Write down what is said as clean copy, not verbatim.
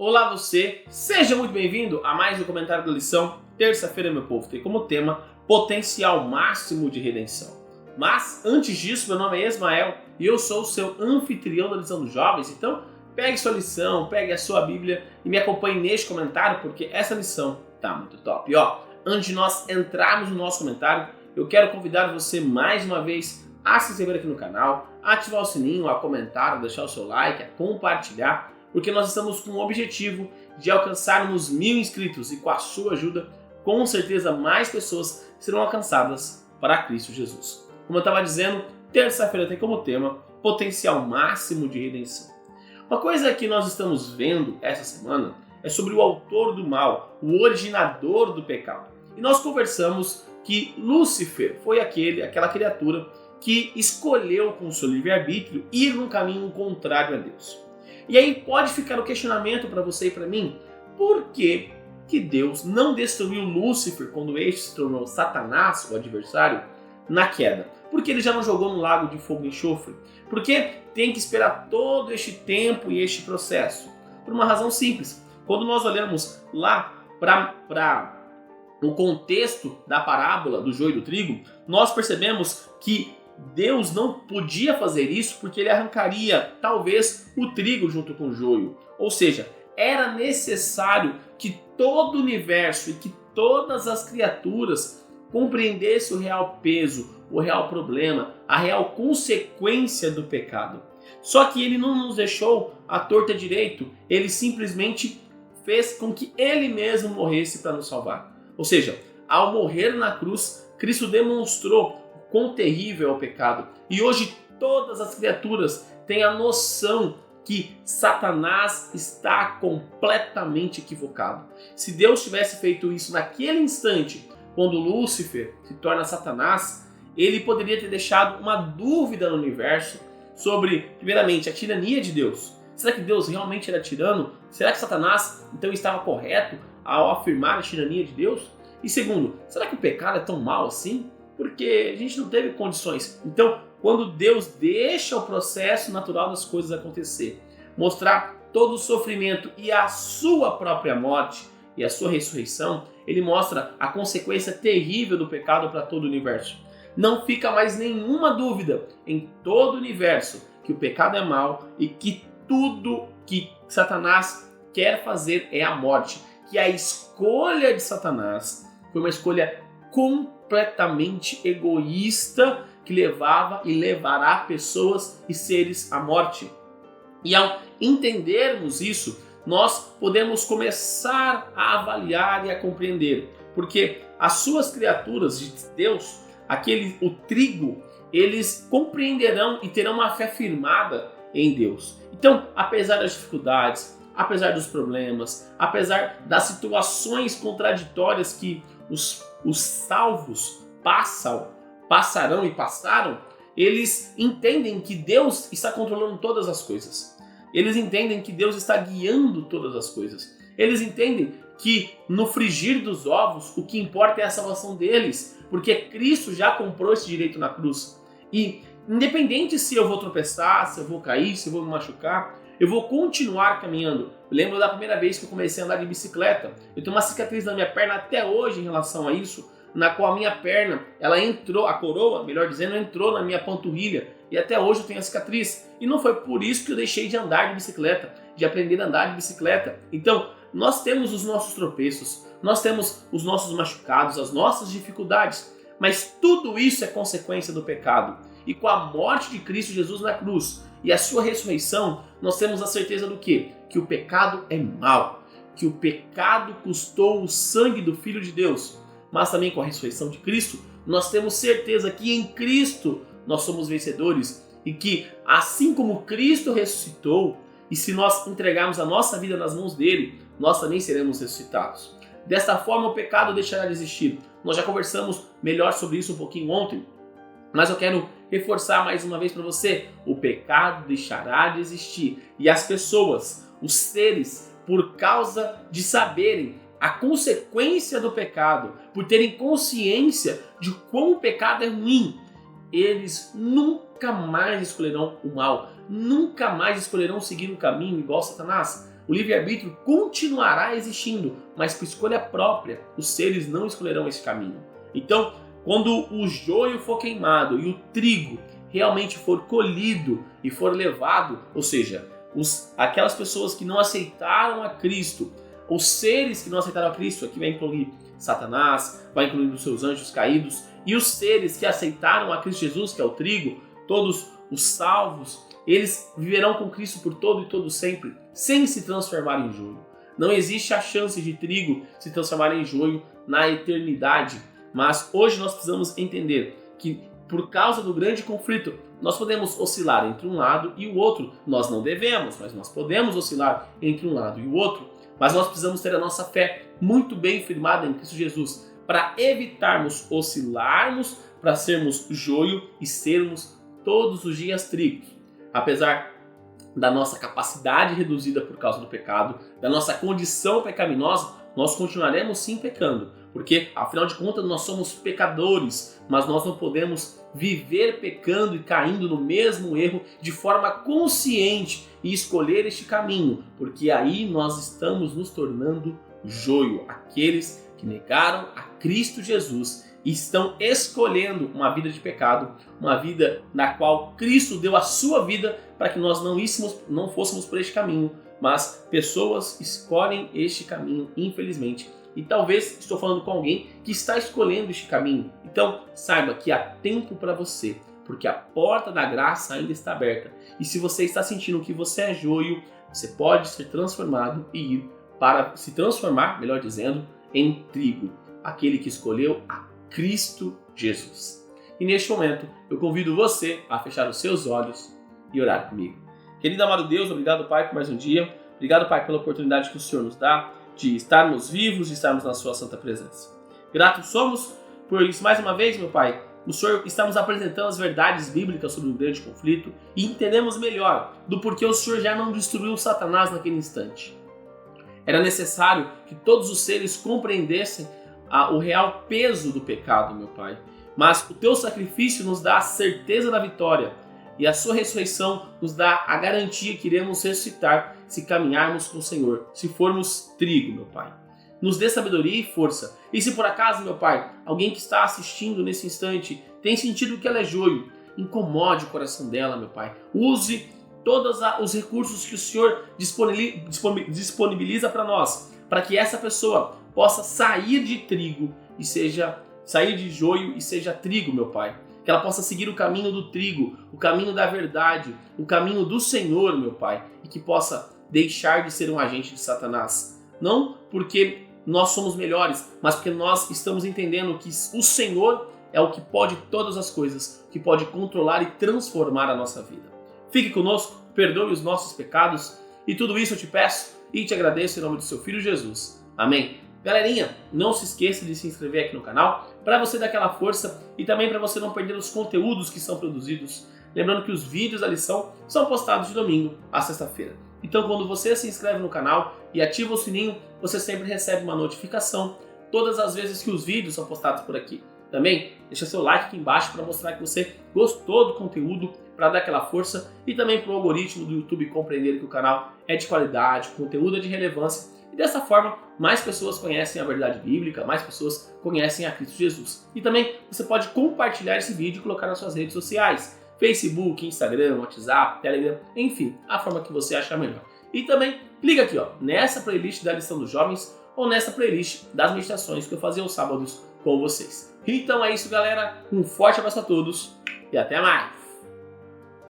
Olá você, seja muito bem-vindo a mais um comentário da lição. Terça-feira, meu povo, tem como tema potencial máximo de redenção. Mas antes disso, meu nome é Ismael e eu sou o seu anfitrião da lição dos jovens. Então pegue sua lição, pegue a sua Bíblia e me acompanhe neste comentário, porque essa lição tá muito top. E antes de nós entrarmos no nosso comentário, eu quero convidar você mais uma vez a se inscrever aqui no canal, a ativar o sininho, a comentar, a deixar o seu like, a compartilhar, porque nós estamos com o objetivo de alcançarmos 1000 inscritos e com a sua ajuda, com certeza mais pessoas serão alcançadas para Cristo Jesus. Como eu estava dizendo, terça-feira tem como tema potencial máximo de redenção. Uma coisa que nós estamos vendo essa semana é sobre o autor do mal, o originador do pecado. E nós conversamos que Lúcifer foi aquela criatura que escolheu com o seu livre-arbítrio ir num caminho contrário a Deus. E aí pode ficar o questionamento para você e para mim: por que Deus não destruiu Lúcifer quando este se tornou Satanás, o adversário, na queda? Por que ele já não jogou no lago de fogo e enxofre? Por que tem que esperar todo este tempo e este processo? Por uma razão simples. Quando nós olhamos lá para o contexto da parábola do joio e do trigo, nós percebemos que Deus não podia fazer isso porque ele arrancaria talvez o trigo junto com o joio. Ou seja, era necessário que todo o universo e que todas as criaturas compreendessem o real peso, o real problema, a real consequência do pecado. Só que ele não nos deixou à torta direito, ele simplesmente fez com que ele mesmo morresse para nos salvar. Ou seja, ao morrer na cruz, Cristo demonstrou quão terrível é o pecado. E hoje todas as criaturas têm a noção que Satanás está completamente equivocado. Se Deus tivesse feito isso naquele instante, quando Lúcifer se torna Satanás, ele poderia ter deixado uma dúvida no universo sobre, primeiramente, a tirania de Deus. Será que Deus realmente era tirano? Será que Satanás então estava correto ao afirmar a tirania de Deus? E segundo, será que o pecado é tão mau assim? Porque a gente não teve condições. Então, quando Deus deixa o processo natural das coisas acontecer, mostrar todo o sofrimento e a sua própria morte e a sua ressurreição, ele mostra a consequência terrível do pecado para todo o universo. Não fica mais nenhuma dúvida em todo o universo que o pecado é mau e que tudo que Satanás quer fazer é a morte. Que a escolha de Satanás foi uma escolha completamente egoísta que levava e levará pessoas e seres à morte. E ao entendermos isso, nós podemos começar a avaliar e a compreender, porque as suas criaturas de Deus, o trigo, eles compreenderão e terão uma fé firmada em Deus. Então, apesar das dificuldades, apesar dos problemas, apesar das situações contraditórias que os salvos passarão e passaram, eles entendem que Deus está controlando todas as coisas. Eles entendem que Deus está guiando todas as coisas. Eles entendem que no frigir dos ovos o que importa é a salvação deles, porque Cristo já comprou esse direito na cruz. E independente se eu vou tropeçar, se eu vou cair, se eu vou me machucar, eu vou continuar caminhando. Eu lembro da primeira vez que eu comecei a andar de bicicleta. Eu tenho uma cicatriz na minha perna até hoje em relação a isso, na qual a minha perna, a coroa, melhor dizendo, entrou na minha panturrilha. E até hoje eu tenho a cicatriz. E não foi por isso que eu deixei de andar de bicicleta, de aprender a andar de bicicleta. Então, nós temos os nossos tropeços, nós temos os nossos machucados, as nossas dificuldades. Mas tudo isso é consequência do pecado. E com a morte de Cristo Jesus na cruz e a sua ressurreição, nós temos a certeza do quê? Que o pecado é mau, que o pecado custou o sangue do Filho de Deus. Mas também com a ressurreição de Cristo, nós temos certeza que em Cristo nós somos vencedores e que assim como Cristo ressuscitou, e se nós entregarmos a nossa vida nas mãos dele, nós também seremos ressuscitados. Desta forma o pecado deixará de existir. Nós já conversamos melhor sobre isso um pouquinho ontem, mas eu quero reforçar mais uma vez para você: o pecado deixará de existir. E as pessoas, os seres, por causa de saberem a consequência do pecado, por terem consciência de como o pecado é ruim, eles nunca mais escolherão o mal, nunca mais escolherão seguir um caminho igual Satanás. O livre-arbítrio continuará existindo, mas por escolha própria, os seres não escolherão esse caminho. Então, quando o joio for queimado e o trigo realmente for colhido e for levado, ou seja, aquelas pessoas que não aceitaram a Cristo, os seres que não aceitaram a Cristo, aqui vai incluir Satanás, vai incluir os seus anjos caídos, e os seres que aceitaram a Cristo Jesus, que é o trigo, todos os salvos, eles viverão com Cristo por todo e todo sempre, sem se transformar em joio. Não existe a chance de trigo se transformar em joio na eternidade, mas hoje nós precisamos entender que por causa do grande conflito, nós podemos oscilar entre um lado e o outro. Nós não devemos, mas nós podemos oscilar entre um lado e o outro. Mas nós precisamos ter a nossa fé muito bem firmada em Cristo Jesus para evitarmos oscilarmos, para sermos joio e sermos todos os dias trigo. Apesar da nossa capacidade reduzida por causa do pecado, da nossa condição pecaminosa, nós continuaremos sim pecando, porque afinal de contas nós somos pecadores, mas nós não podemos viver pecando e caindo no mesmo erro de forma consciente e escolher este caminho, porque aí nós estamos nos tornando joio, aqueles que negaram a Cristo Jesus e estão escolhendo uma vida de pecado, uma vida na qual Cristo deu a sua vida para que nós não fôssemos por este caminho, mas pessoas escolhem este caminho, infelizmente. E talvez estou falando com alguém que está escolhendo este caminho. Então, saiba que há tempo para você, porque a porta da graça ainda está aberta. E se você está sentindo que você é joio, você pode ser transformado e ir para se transformar, melhor dizendo, em trigo, aquele que escolheu a Cristo Jesus. E neste momento, eu convido você a fechar os seus olhos e orar comigo. Querido amado Deus, obrigado, Pai, por mais um dia. Obrigado, Pai, pela oportunidade que o Senhor nos dá de estarmos vivos, de estarmos na sua santa presença. Gratos somos por isso mais uma vez, meu Pai. O Senhor está nos apresentando as verdades bíblicas sobre o grande conflito e entendemos melhor do porquê o Senhor já não destruiu Satanás naquele instante. Era necessário que todos os seres compreendessem o real peso do pecado, meu Pai. Mas o teu sacrifício nos dá a certeza da vitória e a sua ressurreição nos dá a garantia que iremos ressuscitar se caminharmos com o Senhor, se formos trigo, meu Pai. Nos dê sabedoria e força. E se por acaso, meu Pai, alguém que está assistindo nesse instante tem sentido que ela é joio, incomode o coração dela, meu Pai. Use todos os recursos que o Senhor disponibiliza para nós, para que essa pessoa possa sair de trigo e sair de joio e seja trigo, meu Pai. Que ela possa seguir o caminho do trigo, o caminho da verdade, o caminho do Senhor, meu Pai, e que possa deixar de ser um agente de Satanás. Não porque nós somos melhores, mas porque nós estamos entendendo que o Senhor é o que pode todas as coisas, que pode controlar e transformar a nossa vida. Fique conosco, perdoe os nossos pecados, e tudo isso eu te peço e te agradeço em nome do seu Filho Jesus. Amém. Galerinha, não se esqueça de se inscrever aqui no canal para você dar aquela força e também para você não perder os conteúdos que são produzidos. Lembrando que os vídeos da lição são postados de domingo a sexta-feira. Então quando você se inscreve no canal e ativa o sininho, você sempre recebe uma notificação todas as vezes que os vídeos são postados por aqui. Também deixa seu like aqui embaixo para mostrar que você gostou do conteúdo, para dar aquela força e também para o algoritmo do YouTube compreender que o canal é de qualidade, o conteúdo é de relevância. E dessa forma, mais pessoas conhecem a verdade bíblica, mais pessoas conhecem a Cristo Jesus. E também você pode compartilhar esse vídeo e colocar nas suas redes sociais. Facebook, Instagram, WhatsApp, Telegram, enfim, a forma que você achar melhor. E também clica aqui, nessa playlist da lição dos jovens ou nessa playlist das meditações que eu fazia aos sábados com vocês. Então é isso, galera. Um forte abraço a todos e até mais!